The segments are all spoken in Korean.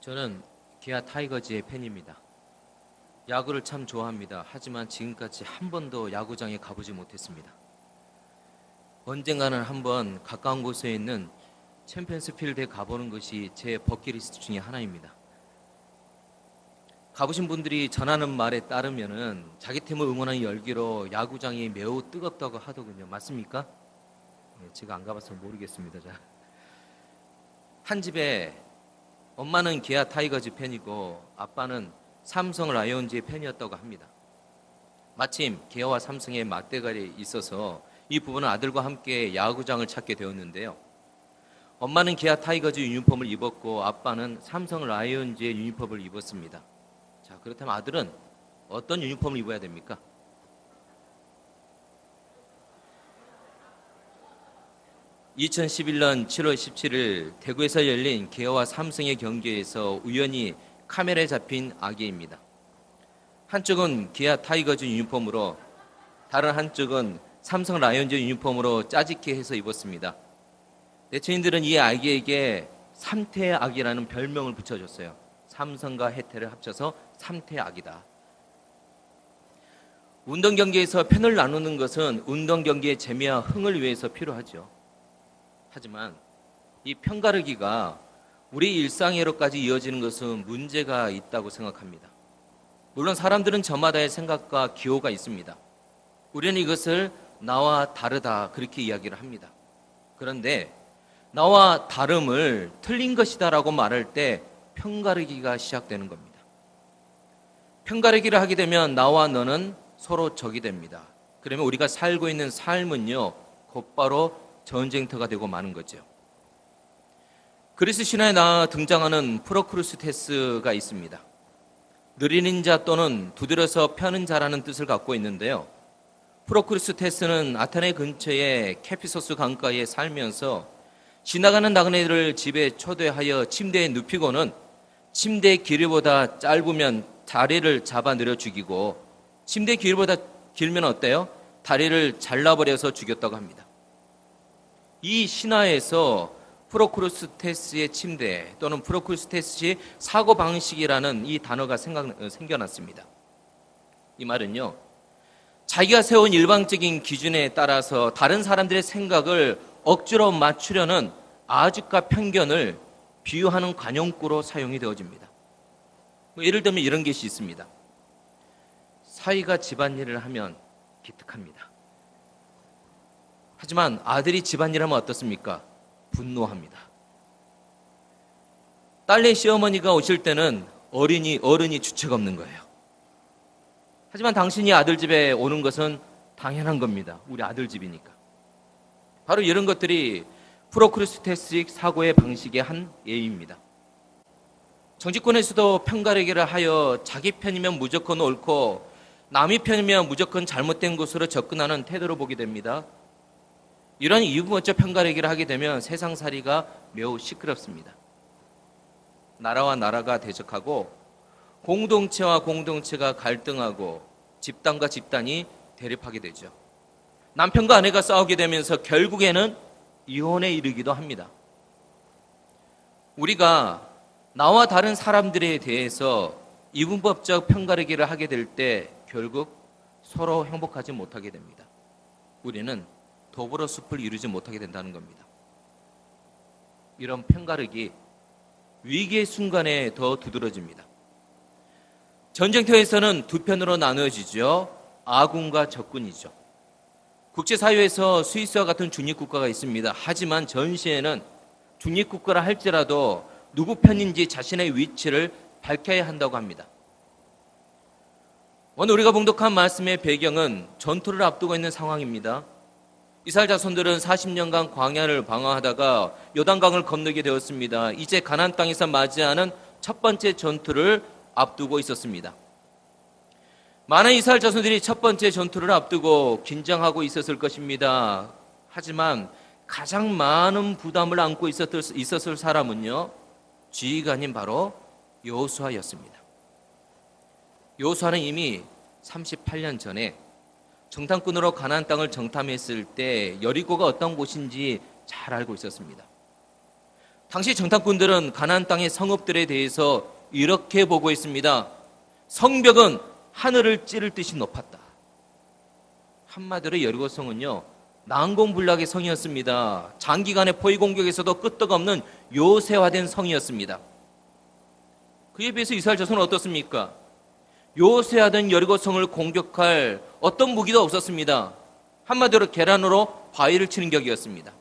저는 기아 타이거즈의 팬입니다. 야구를 참 좋아합니다. 하지만 지금까지 한 번도 야구장에 가보지 못했습니다. 언젠가는 한번 가까운 곳에 있는 챔피언스 필드에 가보는 것이 제 버킷리스트 중에 하나입니다. 가보신 분들이 전하는 말에 따르면은 자기 팀을 응원하는 열기로 야구장이 매우 뜨겁다고 하더군요. 맞습니까? 제가 안 가봐서 모르겠습니다. 한 집에 엄마는 기아 타이거즈 팬이고 아빠는 삼성 라이온즈의 팬이었다고 합니다. 마침 기아와 삼성의 맞대결이 있어서 이 부부는 아들과 함께 야구장을 찾게 되었는데요. 엄마는 기아 타이거즈 유니폼을 입었고 아빠는 삼성 라이온즈의 유니폼을 입었습니다. 자, 그렇다면 아들은 어떤 유니폼을 입어야 됩니까? (2011년 7월 17일) 대구에서 열린 기아와 삼성의 경기에서 우연히 카메라에 잡힌 아기입니다. 한쪽은 기아 타이거즈 유니폼으로 다른 한쪽은 삼성 라이온즈 유니폼으로 짜집게 해서 입었습니다. 네티즌들은 이 아기에게 삼태 아기라는 별명을 붙여줬어요. 삼성과 해태를 합쳐서 삼태 아기다. 운동 경기에서 팬을 나누는 것은 운동 경기의 재미와 흥을 위해서 필요하죠. 하지만 이 편가르기가 우리 일상회로까지 이어지는 것은 문제가 있다고 생각합니다. 물론 사람들은 저마다의 생각과 기호가 있습니다. 우리는 이것을 나와 다르다 그렇게 이야기를 합니다. 그런데 나와 다름을 틀린 것이다라고 말할 때 편가르기가 시작되는 겁니다. 편가르기를 하게 되면 나와 너는 서로 적이 됩니다. 그러면 우리가 살고 있는 삶은요 곧바로 전쟁터가 되고 마는 거죠. 그리스 신화에 등장하는 프로크루스테스가 있습니다. 느리는 자 또는 두드려서 펴는 자라는 뜻을 갖고 있는데요. 프로크루스테스는 아테네 근처의 캐피소스 강가에 살면서 지나가는 나그네들을 집에 초대하여 침대에 눕히고는 침대의 길이보다 짧으면 다리를 잡아 늘여 죽이고 침대의 길이보다 길면 어때요? 다리를 잘라버려서 죽였다고 합니다. 이 신화에서 프로크루스테스의 침대 또는 프로크루스테스의 사고방식이라는 이 단어가 생겨났습니다. 이 말은요, 자기가 세운 일방적인 기준에 따라서 다른 사람들의 생각을 억지로 맞추려는 아집과 편견을 비유하는 관용구로 사용이 되어집니다. 예를 들면 이런 것이 있습니다. 사위가 집안일을 하면 기특합니다. 하지만 아들이 집안일 하면 어떻습니까? 분노합니다. 딸의 시어머니가 오실 때는 어른이 주책 없는 거예요. 하지만 당신이 아들 집에 오는 것은 당연한 겁니다. 우리 아들 집이니까. 바로 이런 것들이 프로크루스테스식 사고의 방식의 한 예입니다. 정치권에서도 편가르기를 하여 자기 편이면 무조건 옳고 남의 편이면 무조건 잘못된 것으로 접근하는 태도를 보게 됩니다. 이런 이유부터 편가르기를 하게 되면 세상살이가 매우 시끄럽습니다. 나라와 나라가 대적하고 공동체와 공동체가 갈등하고 집단과 집단이 대립하게 되죠. 남편과 아내가 싸우게 되면서 결국에는 이혼에 이르기도 합니다. 우리가 나와 다른 사람들에 대해서 이분법적 편가르기를 하게 될 때 결국 서로 행복하지 못하게 됩니다. 우리는 더불어 숲을 이루지 못하게 된다는 겁니다. 이런 편가르기 위기의 순간에 더 두드러집니다. 전쟁터에서는 두 편으로 나누어지죠. 아군과 적군이죠. 국제사회에서 스위스와 같은 중립국가가 있습니다. 하지만 전시에는 중립국가라 할지라도 누구 편인지 자신의 위치를 밝혀야 한다고 합니다. 오늘 우리가 봉독한 말씀의 배경은 전투를 앞두고 있는 상황입니다. 이스라엘 자손들은 40년간 광야를 방황하다가 요단강을 건너게 되었습니다. 이제 가나안 땅에서 맞이하는 첫 번째 전투를 앞두고 있었습니다. 많은 이스라엘 자손들이 첫 번째 전투를 앞두고 긴장하고 있었을 것입니다. 하지만 가장 많은 부담을 안고 있었을 사람은요, 지휘관인 바로 여호수아였습니다. 여호수아는 이미 38년 전에 정탐꾼으로 가나안 땅을 정탐했을 때 여리고가 어떤 곳인지 잘 알고 있었습니다. 당시 정탐꾼들은 가나안 땅의 성읍들에 대해서 이렇게 보고했습니다. 성벽은 하늘을 찌를 듯이 높았다. 한마디로 여리고성은요, 난공불락의 성이었습니다. 장기간의 포위 공격에서도 끄떡없는 요새화된 성이었습니다. 그에 비해서 이스라엘 자손은 어떻습니까? 요새화된 여리고성을 공격할 어떤 무기도 없었습니다. 한마디로 계란으로 바위를 치는 격이었습니다.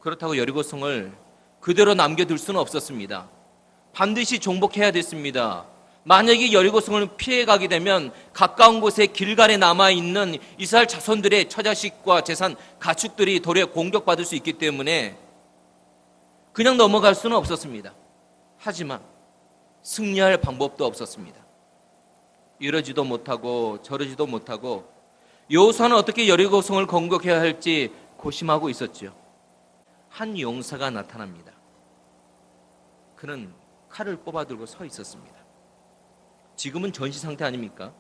그렇다고 여리고성을 그대로 남겨둘 수는 없었습니다. 반드시 정복해야 됐습니다. 만약에 여리고성을 피해가게 되면 가까운 곳에 길갈에 남아있는 이스라엘 자손들의 처자식과 재산, 가축들이 도리어 공격받을 수 있기 때문에 그냥 넘어갈 수는 없었습니다. 하지만 승리할 방법도 없었습니다. 이러지도 못하고 저러지도 못하고 여호수아는 어떻게 여리고성을 공격해야 할지 고심하고 있었죠. 한 용사가 나타납니다. 그는 칼을 뽑아들고 서 있었습니다. 지금은 전시 상태 아닙니까?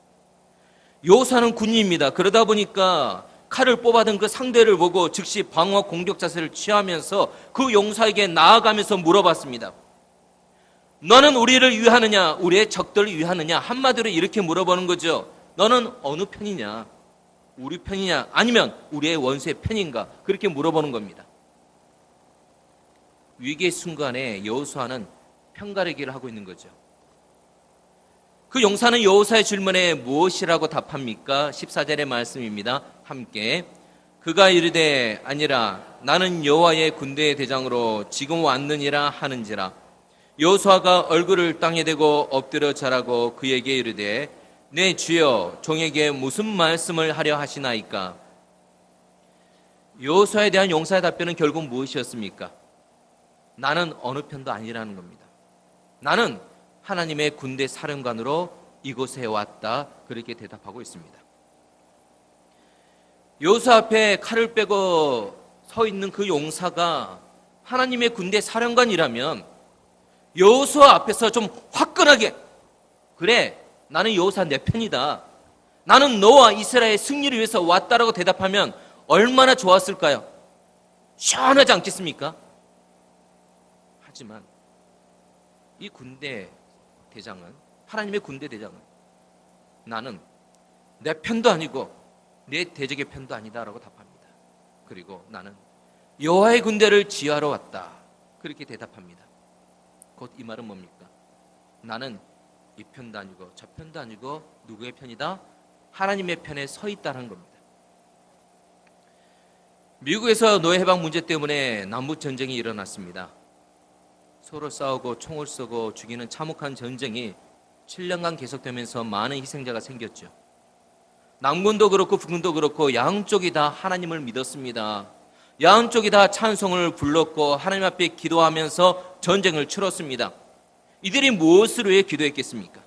여호수아는 군인입니다. 그러다 보니까 칼을 뽑아든 그 상대를 보고 즉시 방어 공격 자세를 취하면서 그 용사에게 나아가면서 물어봤습니다. 너는 우리를 위하느냐, 우리의 적들을 위하느냐? 한마디로 이렇게 물어보는 거죠. 너는 어느 편이냐? 우리 편이냐? 아니면 우리의 원수의 편인가? 그렇게 물어보는 겁니다. 위기의 순간에 여호수아는 편가르기를 하고 있는 거죠. 그 용사는 여호수아의 질문에 무엇이라고 답합니까? 14절의 말씀입니다. 함께 그가 이르되 아니라 나는 여호와의 군대의 대장으로 지금 왔느니라 하는지라. 여호수아가 얼굴을 땅에 대고 엎드려 절하고 그에게 이르되 내 주여 종에게 무슨 말씀을 하려 하시나이까? 여호수아에 대한 용사의 답변은 결국 무엇이었습니까? 나는 어느 편도 아니라는 겁니다. 나는 하나님의 군대 사령관으로 이곳에 왔다. 그렇게 대답하고 있습니다. 여호수아 앞에 칼을 빼고 서 있는 그 용사가 하나님의 군대 사령관이라면 여호수아 앞에서 좀 화끈하게 그래, 나는 여호수아 내 편이다. 나는 너와 이스라엘의 승리를 위해서 왔다라고 대답하면 얼마나 좋았을까요? 시원하지 않겠습니까? 하지만 이 군대 대장은, 하나님의 군대 대장은 나는 내 편도 아니고 내 대적의 편도 아니다라고 답합니다. 그리고 나는 여호와의 군대를 지휘하러 왔다. 그렇게 대답합니다. 곧 이 말은 뭡니까? 나는 이 편도 아니고 저 편도 아니고 누구의 편이다? 하나님의 편에 서 있다는 겁니다. 미국에서 노예 해방 문제 때문에 남북 전쟁이 일어났습니다. 서로 싸우고 총을 쏘고 죽이는 참혹한 전쟁이 7년간 계속되면서 많은 희생자가 생겼죠. 남군도 그렇고 북군도 그렇고 양쪽이 다 하나님을 믿었습니다. 양쪽이 다 찬송을 불렀고 하나님 앞에 기도하면서 전쟁을 치렀습니다. 이들이 무엇을 위해 기도했겠습니까?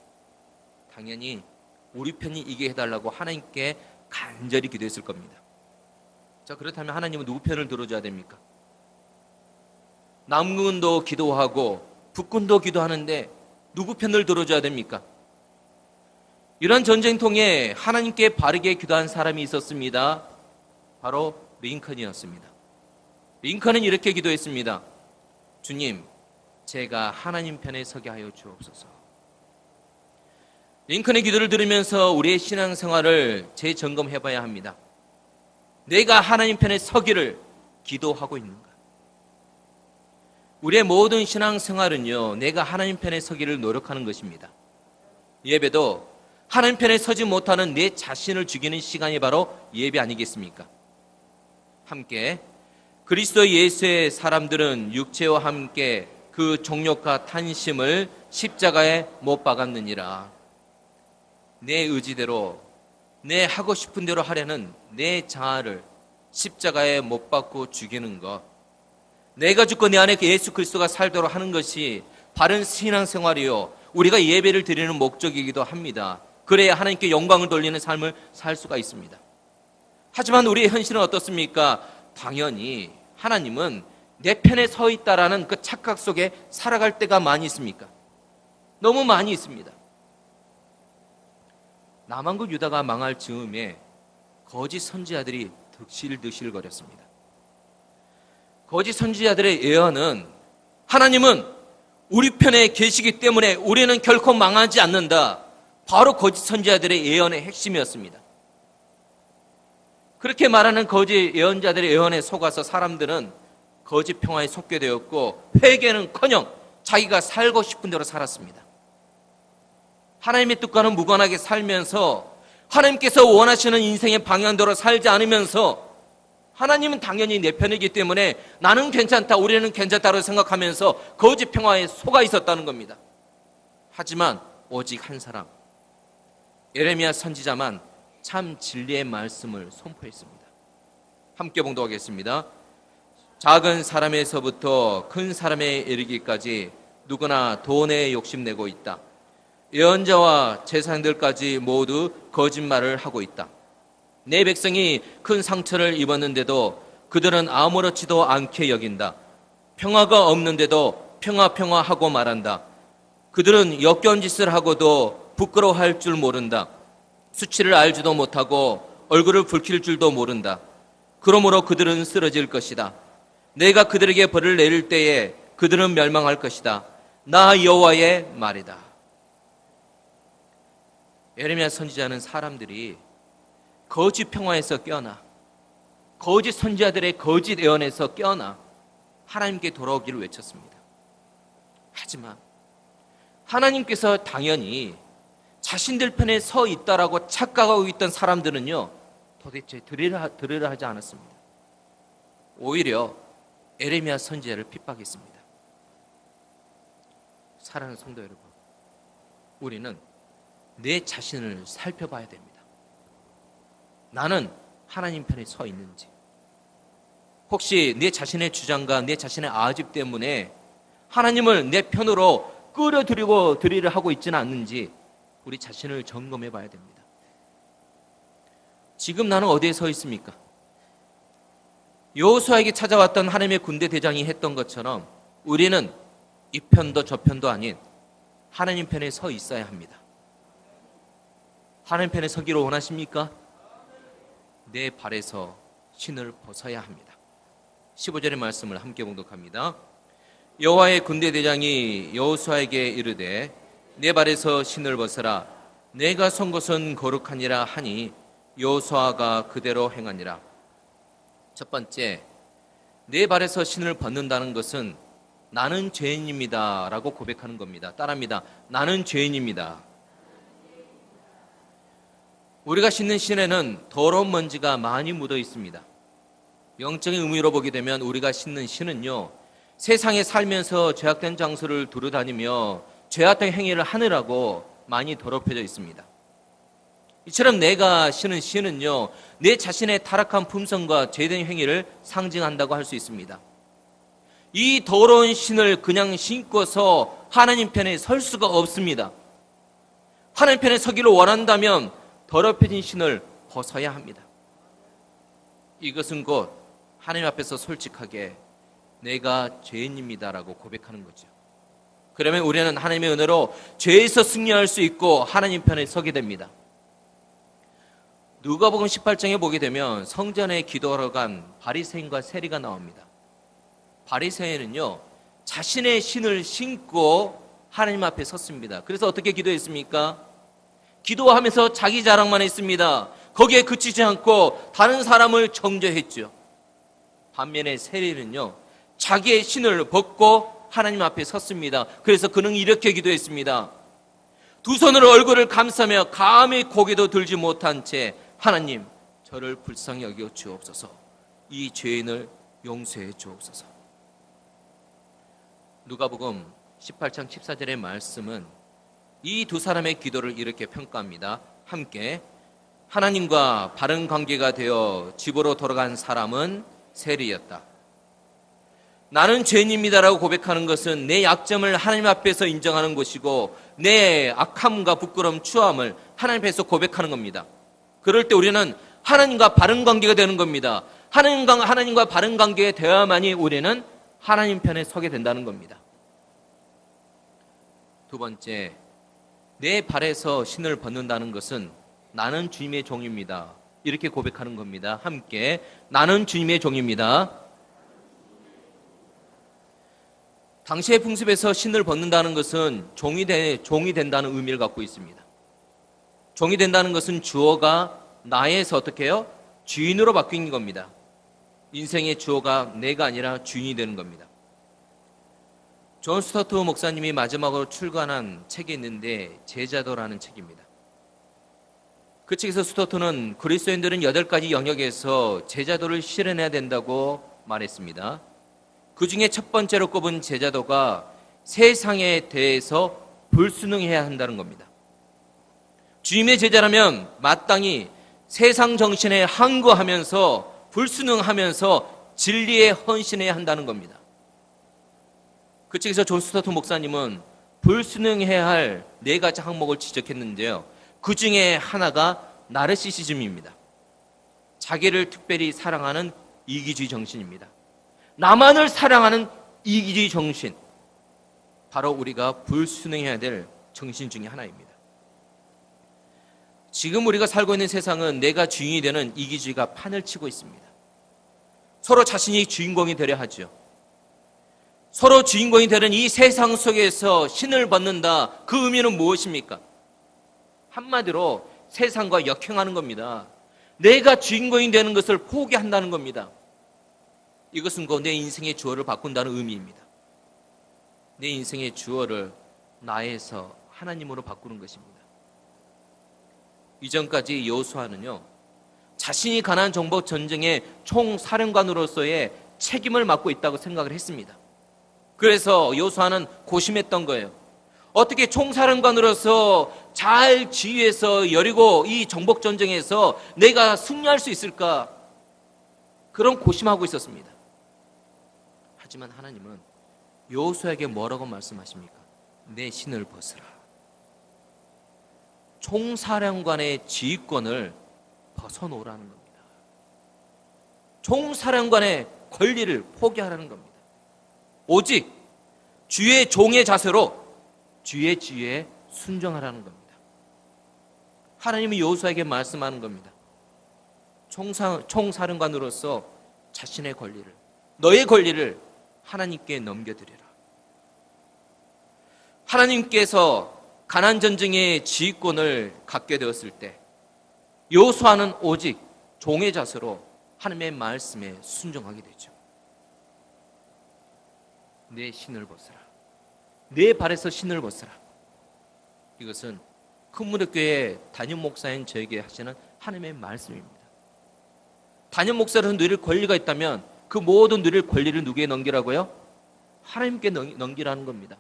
당연히 우리 편이 이기게 해달라고 하나님께 간절히 기도했을 겁니다. 자, 그렇다면 하나님은 누구 편을 들어줘야 됩니까? 남군도 기도하고 북군도 기도하는데 누구 편을 들어줘야 됩니까? 이런 전쟁통에 하나님께 바르게 기도한 사람이 있었습니다. 바로 링컨이었습니다. 링컨은 이렇게 기도했습니다. 주님, 제가 하나님 편에 서게 하여 주옵소서. 링컨의 기도를 들으면서 우리의 신앙생활을 재점검해 봐야 합니다. 내가 하나님 편에 서기를 기도하고 있는가? 우리의 모든 신앙생활은요, 내가 하나님 편에 서기를 노력하는 것입니다. 예배도 하나님 편에 서지 못하는 내 자신을 죽이는 시간이 바로 예배 아니겠습니까? 함께 그리스도 예수의 사람들은 육체와 함께 그 정욕과 탄심을 십자가에 못 박았느니라. 내 의지대로, 내 하고 싶은 대로 하려는 내 자아를 십자가에 못 박고 죽이는 것, 내가 죽고 내 안에 예수 그리스도가 살도록 하는 것이 바른 신앙생활이요, 우리가 예배를 드리는 목적이기도 합니다. 그래야 하나님께 영광을 돌리는 삶을 살 수가 있습니다. 하지만 우리의 현실은 어떻습니까? 당연히 하나님은 내 편에 서 있다라는 그 착각 속에 살아갈 때가 많이 있습니까? 너무 많이 있습니다. 남한국 유다가 망할 즈음에 거짓 선지자들이 득실득실거렸습니다. 거짓 선지자들의 예언은 하나님은 우리 편에 계시기 때문에 우리는 결코 망하지 않는다. 바로 거짓 선지자들의 예언의 핵심이었습니다. 그렇게 말하는 거짓 예언자들의 예언에 속아서 사람들은 거짓 평화에 속게 되었고 회개는커녕 자기가 살고 싶은 대로 살았습니다. 하나님의 뜻과는 무관하게 살면서 하나님께서 원하시는 인생의 방향대로 살지 않으면서 하나님은 당연히 내 편이기 때문에 나는 괜찮다, 우리는 괜찮다고 생각하면서 거짓 평화에 속아 있었다는 겁니다. 하지만 오직 한 사람, 예레미야 선지자만 참 진리의 말씀을 선포했습니다. 함께 봉독하겠습니다. 작은 사람에서부터 큰 사람에 이르기까지 누구나 돈에 욕심내고 있다. 예언자와 제사장들까지 모두 거짓말을 하고 있다. 내 백성이 큰 상처를 입었는데도 그들은 아무렇지도 않게 여긴다. 평화가 없는데도 평화 하고 말한다. 그들은 역겨운 짓을 하고도 부끄러워할 줄 모른다. 수치를 알지도 못하고 얼굴을 붉힐 줄도 모른다. 그러므로 그들은 쓰러질 것이다. 내가 그들에게 벌을 내릴 때에 그들은 멸망할 것이다. 나 여호와의 말이다. 예레미야 선지자는 사람들이 거짓 평화에서 깨어나 거짓 선지자들의 거짓 예언에서 깨어나 하나님께 돌아오기를 외쳤습니다. 하지만 하나님께서 당연히 자신들 편에 서 있다라고 착각하고 있던 사람들은요, 도대체 들으려 하지 않았습니다. 오히려 예레미야 선지자를 핍박했습니다. 사랑하는 성도 여러분, 우리는 내 자신을 살펴봐야 됩니다. 나는 하나님 편에 서 있는지, 혹시 내 자신의 주장과 내 자신의 아집 때문에 하나님을 내 편으로 끌어들이고 드리려 하고 있지는 않는지 우리 자신을 점검해 봐야 됩니다. 지금 나는 어디에 서 있습니까? 여호수아에게 찾아왔던 하나님의 군대 대장이 했던 것처럼 우리는 이 편도 저 편도 아닌 하나님 편에 서 있어야 합니다. 하나님 편에 서기를 원하십니까? 내 발에서 신을 벗어야 합니다. 15절의 말씀을 함께 봉독합니다. 여호와의 군대 대장이 여호수아에게 이르되 내 발에서 신을 벗어라. 내가 선 곳은 거룩하니라 하니 여호수아가 그대로 행하니라. 첫 번째, 내 발에서 신을 벗는다는 것은 나는 죄인입니다 라고 고백하는 겁니다. 따라합니다. 나는 죄인입니다. 우리가 신는 신에는 더러운 먼지가 많이 묻어 있습니다. 영적인 의미로 보게 되면 우리가 신는 신은요, 세상에 살면서 죄악된 장소를 두루다니며 죄악된 행위를 하느라고 많이 더럽혀져 있습니다. 이처럼 내가 신은 신은요, 내 자신의 타락한 품성과 죄된 행위를 상징한다고 할 수 있습니다. 이 더러운 신을 그냥 신고서 하나님 편에 설 수가 없습니다. 하나님 편에 서기를 원한다면 더럽혀진 신을 벗어야 합니다. 이것은 곧 하나님 앞에서 솔직하게 내가 죄인입니다라고 고백하는 거죠. 그러면 우리는 하나님의 은혜로 죄에서 승리할 수 있고 하나님 편에 서게 됩니다. 누가복음 18장에 보게 되면 성전에 기도하러 간 바리새인과 세리가 나옵니다. 바리새인은요, 자신의 신을 신고 하나님 앞에 섰습니다. 그래서 어떻게 기도했습니까? 기도하면서 자기 자랑만 했습니다. 거기에 그치지 않고 다른 사람을 정죄했죠. 반면에 세리는요, 자기의 신을 벗고 하나님 앞에 섰습니다. 그래서 그는 이렇게 기도했습니다. 두 손으로 얼굴을 감싸며 감히 고개도 들지 못한 채 하나님, 저를 불쌍히 여겨 주옵소서. 이 죄인을 용서해 주옵소서. 누가복음 18장 14절의 말씀은 이 두 사람의 기도를 이렇게 평가합니다. 함께 하나님과 바른 관계가 되어 집으로 돌아간 사람은 세리였다. 나는 죄인입니다라고 고백하는 것은 내 약점을 하나님 앞에서 인정하는 것이고 내 악함과 부끄러움, 추함을 하나님 앞에서 고백하는 겁니다. 그럴 때 우리는 하나님과 바른 관계가 되는 겁니다. 하나님과 바른 관계에 되어야만이 우리는 하나님 편에 서게 된다는 겁니다. 두 번째, 내 발에서 신을 벗는다는 것은 나는 주님의 종입니다. 이렇게 고백하는 겁니다. 함께 나는 주님의 종입니다. 당시의 풍습에서 신을 벗는다는 것은 종이 된다는 의미를 갖고 있습니다. 종이 된다는 것은 주어가 나에서 어떻게 해요? 주인으로 바뀐 겁니다. 인생의 주어가 내가 아니라 주인이 되는 겁니다. 존 스토트 목사님이 마지막으로 출간한 책이 있는데 제자도라는 책입니다. 그 책에서 스토트는 그리스도인들은 8가지 영역에서 제자도를 실현해야 된다고 말했습니다. 그 중에 첫 번째로 꼽은 제자도가 세상에 대해서 불순응해야 한다는 겁니다. 주님의 제자라면 마땅히 세상 정신에 항거하면서 불순응하면서 진리에 헌신해야 한다는 겁니다. 그 책에서 존 스토트 목사님은 불순응해야 할 4가지 항목을 지적했는데요. 그 중에 하나가 나르시시즘입니다. 자기를 특별히 사랑하는 이기주의 정신입니다. 나만을 사랑하는 이기주의 정신, 바로 우리가 불순응해야 될 정신 중에 하나입니다. 지금 우리가 살고 있는 세상은 내가 주인이 되는 이기주의가 판을 치고 있습니다. 서로 자신이 주인공이 되려 하죠. 서로 주인공이 되는 이 세상 속에서 신을 벗는다. 그 의미는 무엇입니까? 한마디로 세상과 역행하는 겁니다. 내가 주인공이 되는 것을 포기한다는 겁니다. 이것은 내 인생의 주어를 바꾼다는 의미입니다. 내 인생의 주어를 나에서 하나님으로 바꾸는 것입니다. 이전까지 여호수아는요, 자신이 가나안 정복 전쟁의 총사령관으로서의 책임을 맡고 있다고 생각을 했습니다. 그래서 여호수아는 고심했던 거예요. 어떻게 총사령관으로서 잘 지휘해서 여리고 이 정복 전쟁에서 내가 승리할 수 있을까? 그런 고심하고 있었습니다. 하지만 하나님은 여호수아에게 뭐라고 말씀하십니까? 내 신을 벗으라. 총사령관의 지휘권을 벗어놓으라는 겁니다. 총사령관의 권리를 포기하라는 겁니다. 오직 주의 종의 자세로 주의 지혜에 순종하라는 겁니다. 하나님이 여호수아에게 말씀하는 겁니다. 총사령관으로서 자신의 권리를, 너의 권리를 하나님께 넘겨드리라. 하나님께서 가나안 전쟁의 지휘권을 갖게 되었을 때 여호수아는 오직 종의 자세로 하나님의 말씀에 순종하게 되죠. 내 신을 벗으라. 내 발에서 신을 벗으라. 이것은 큰무렵교회 담임 목사인 저에게 하시는 하나님의 말씀입니다. 담임 목사를 누릴 권리가 있다면 그 모든 누릴 권리를 누구에게 넘기라고요? 하나님께 넘기라는 겁니다.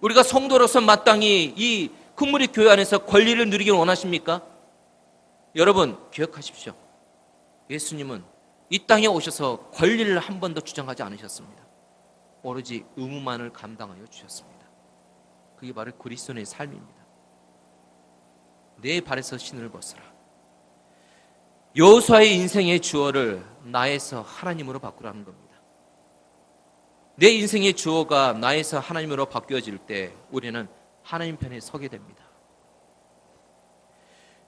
우리가 성도로서 마땅히 이 큰무렵교회 안에서 권리를 누리길 원하십니까? 여러분 기억하십시오. 예수님은 이 땅에 오셔서 권리를 한 번도 주장하지 않으셨습니다. 오로지 의무만을 감당하여 주셨습니다. 그게 바로 그리스도의 삶입니다. 내 발에서 신을 벗으라. 여호수아의 인생의 주어를 나에서 하나님으로 바꾸라는 겁니다. 내 인생의 주어가 나에서 하나님으로 바뀌어질 때 우리는 하나님 편에 서게 됩니다.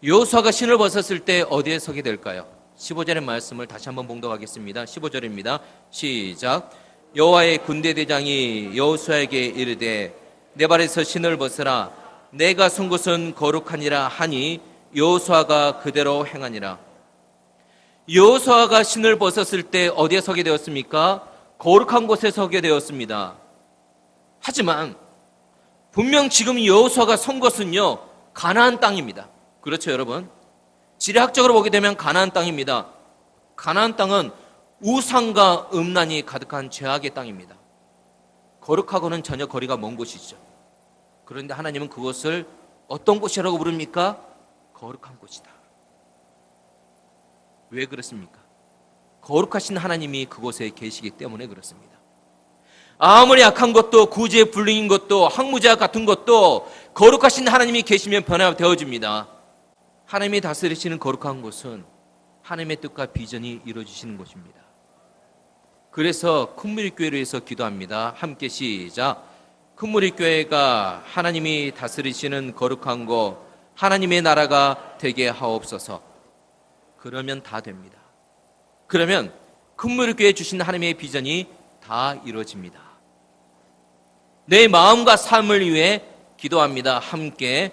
여호수아가 신을 벗었을 때 어디에 서게 될까요? 15절의 말씀을 다시 한번 봉독하겠습니다. 15절입니다. 시작. 여호와의 군대대장이 여호수아에게 이르되 내 발에서 신을 벗으라. 내가 선 곳은 거룩하니라 하니 여호수아가 그대로 행하니라. 여호수아가 신을 벗었을 때 어디에 서게 되었습니까? 거룩한 곳에 서게 되었습니다. 하지만 분명 지금 여호수아가 선 곳은요, 가나안 땅입니다. 그렇죠, 여러분? 지리학적으로 보게 되면 가나안 땅입니다. 가나안 땅은 우상과 음란이 가득한 죄악의 땅입니다. 거룩하고는 전혀 거리가 먼 곳이죠. 그런데 하나님은 그곳을 어떤 곳이라고 부릅니까? 거룩한 곳이다. 왜 그렇습니까? 거룩하신 하나님이 그곳에 계시기 때문에 그렇습니다. 아무리 악한 것도 구제에 불능인 것도 항무제와 같은 것도 거룩하신 하나님이 계시면 변화되어집니다. 하나님이 다스리시는 거룩한 곳은 하나님의 뜻과 비전이 이루어지시는 곳입니다. 그래서 큰무립교회를 위해서 기도합니다. 함께 시작. 큰무립교회가 하나님이 다스리시는 거룩한 곳, 하나님의 나라가 되게 하옵소서. 그러면 다 됩니다. 그러면 큰무립교회에 주신 하나님의 비전이 다 이루어집니다. 내 마음과 삶을 위해 기도합니다. 함께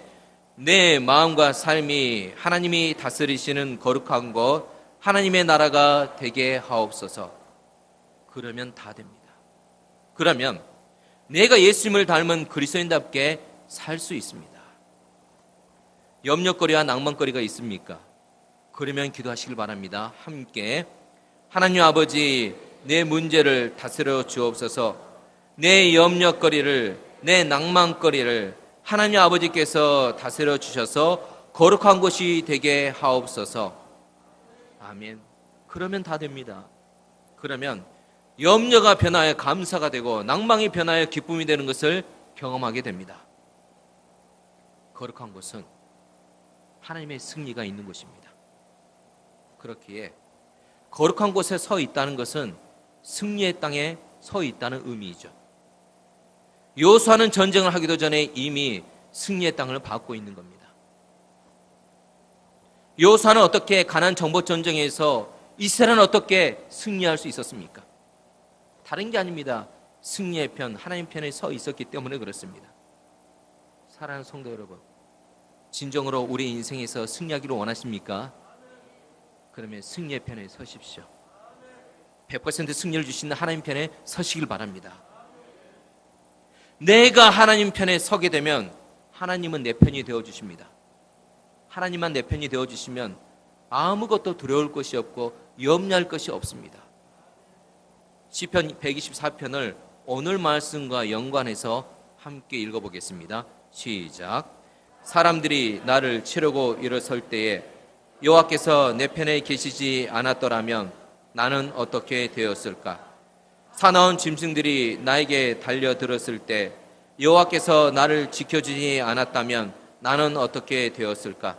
내 마음과 삶이 하나님이 다스리시는 거룩한 것, 하나님의 나라가 되게 하옵소서. 그러면 다 됩니다. 그러면 내가 예수님을 닮은 그리스도인답게 살 수 있습니다. 염려거리와 낭만거리가 있습니까? 그러면 기도하시길 바랍니다. 함께 하나님 아버지, 내 문제를 다스려 주옵소서. 내 염려거리를, 내 낭만거리를 하나님 아버지께서 다스려 주셔서 거룩한 것이 되게 하옵소서. 아멘. 그러면 다 됩니다. 그러면 염려가 변하여 감사가 되고 낭망이 변하여 기쁨이 되는 것을 경험하게 됩니다. 거룩한 곳은 하나님의 승리가 있는 곳입니다. 그렇기에 거룩한 곳에 서 있다는 것은 승리의 땅에 서 있다는 의미이죠. 여호수아는 전쟁을 하기도 전에 이미 승리의 땅을 받고 있는 겁니다. 여호수아는 어떻게 가나안 정복 전쟁에서 이스라엘은 어떻게 승리할 수 있었습니까? 다른 게 아닙니다. 승리의 편, 하나님 편에 서 있었기 때문에 그렇습니다. 사랑하는 성도 여러분, 진정으로 우리 인생에서 승리하기를 원하십니까? 그러면 승리의 편에 서십시오. 100% 승리를 주시는 하나님 편에 서시길 바랍니다. 내가 하나님 편에 서게 되면 하나님은 내 편이 되어주십니다. 하나님만 내 편이 되어주시면 아무것도 두려울 것이 없고 염려할 것이 없습니다. 시편 124편을 오늘 말씀과 연관해서 함께 읽어보겠습니다. 시작. 사람들이 나를 치려고 일어설 때에 여호와께서 내 편에 계시지 않았더라면 나는 어떻게 되었을까? 사나운 짐승들이 나에게 달려들었을 때 여호와께서 나를 지켜주지 않았다면 나는 어떻게 되었을까?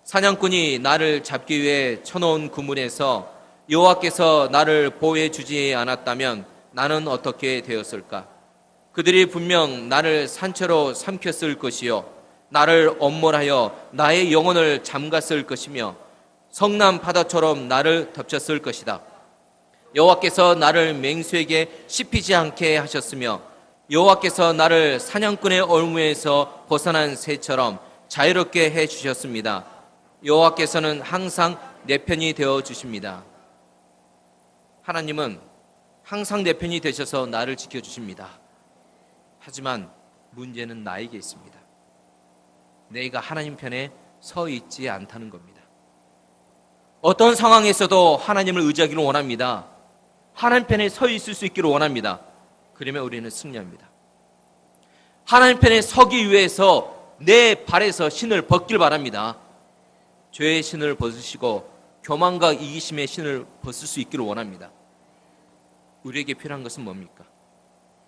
사냥꾼이 나를 잡기 위해 쳐놓은 그물에서 여호와께서 나를 보호해 주지 않았다면 나는 어떻게 되었을까? 그들이 분명 나를 산채로 삼켰을 것이요 나를 엄몰하여 나의 영혼을 잠갔을 것이며 성남 바다처럼 나를 덮쳤을 것이다. 여호와께서 나를 맹수에게 씹히지 않게 하셨으며 여호와께서 나를 사냥꾼의 올무에서 벗어난 새처럼 자유롭게 해 주셨습니다. 여호와께서는 항상 내 편이 되어 주십니다. 하나님은 항상 내 편이 되셔서 나를 지켜주십니다. 하지만 문제는 나에게 있습니다. 내가 하나님 편에 서 있지 않다는 겁니다. 어떤 상황에서도 하나님을 의지하기를 원합니다. 하나님 편에 서 있을 수 있기를 원합니다. 그러면 우리는 승리합니다. 하나님 편에 서기 위해서 내 발에서 신을 벗길 바랍니다. 죄의 신을 벗으시고 교만과 이기심의 신을 벗을 수 있기를 원합니다. 우리에게 필요한 것은 뭡니까?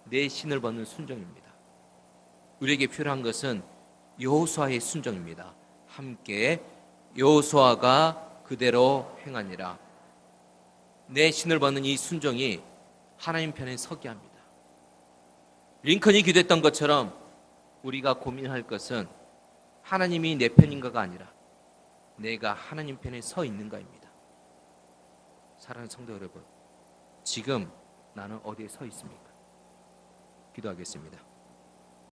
내 신을 벗는 순종입니다. 우리에게 필요한 것은 여호수아의 순종입니다. 함께 여호수아가 그대로 행하니라. 내 신을 벗는 이 순종이 하나님 편에 서게 합니다. 링컨이 기도했던 것처럼 우리가 고민할 것은 하나님이 내 편인가가 아니라 내가 하나님 편에 서 있는가입니다. 사랑하는 성도 여러분, 지금 나는 어디에 서 있습니까? 기도하겠습니다.